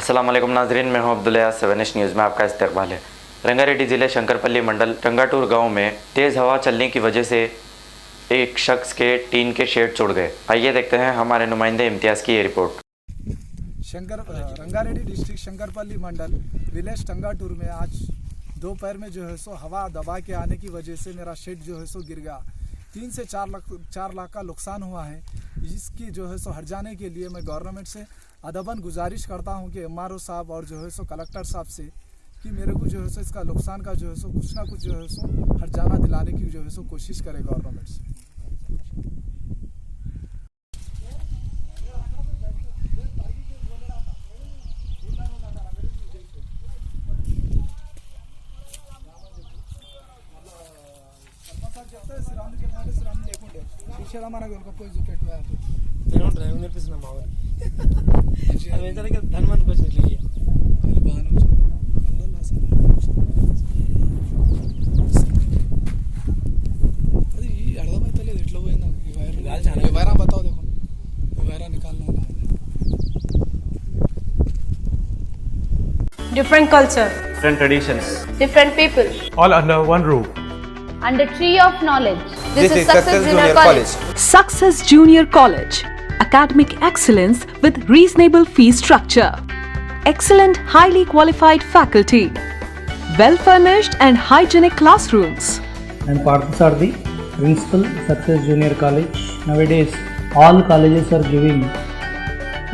अस्सलाम वालेकुम नाजरीन, मैं हूं अब्दुल्ला। 7H न्यूज़ में आपका इस्तकबाल है। रंगारेड्डी ज़िले शंकरपल्ली मंडल टंगाटूर गांव में तेज़ हवा चलने की वजह से एक शख्स के टीन के शेड चुड़ गए। आइए देखते हैं हमारे नुमाइंदे इम्तियाज़ की ये रिपोर्ट। रंगारेड्डी डिस्ट्रिक्ट शंकरपल्ली मंडल विलेज टंगाटूर में आज दोपहर में जो है सो हवा दबा के आने की वजह से मेरा शेड जो है सो गिर गया। 3 से 4 लाख का नुकसान हुआ है। इसकी जो है सो हट जाने के लिए मैं गवर्नमेंट से अदबन गुजारिश करता हूं कि MRO साहब और जो है सो कलेक्टर साहब से कि मेरे को जो है सो इसका नुकसान का जो है सो कुछ ना कुछ जो है सो हट जाना दिलाने की जो है सो कोशिश करे गवर्नमेंट से। నేను డ్రైవింగ్ నేర్పిస్తున్నా మా ఊరికి అవి ఏంటంటే ధనమానికి వచ్చినట్లు అది అర్థమైతలేదు ఎట్లా పోయింది నాకు ఈ వైర్ ఈ వైరా బతాओ देखो ఈ వైరా निकालना है। Different culture, different traditions, different people, all under one roof. and a tree of knowledge. This is Success Junior College. Success Junior College. Academic excellence with reasonable fee structure. Excellent, highly qualified faculty. Well-furnished and hygienic classrooms. And Parthasarthi, Principal, Success Junior College. Nowadays, all colleges are giving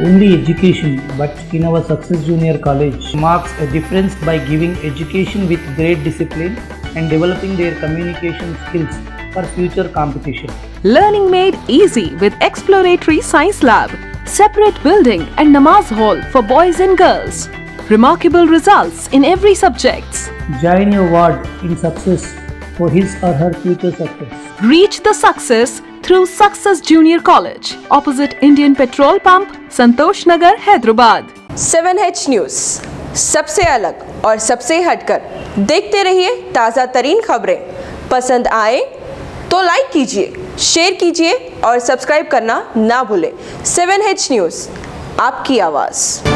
only education, but in our Success Junior College marks a difference by giving education with great discipline and developing their communication skills for future competition. Learning made easy with exploratory science lab, separate building and namaz hall for boys and girls. Remarkable results in every subjects. Join your ward in success for his or her future success. Reach the success through Success Junior College, opposite Indian Petrol Pump, Santosh Nagar, Hyderabad. 7H news, सबसे अलग और सबसे हटकर। देखते रहिए ताज़ा तरीन खबरें। पसंद आए तो लाइक कीजिए, शेयर कीजिए और सब्सक्राइब करना ना भूलें। 7H न्यूज़, आपकी आवाज़।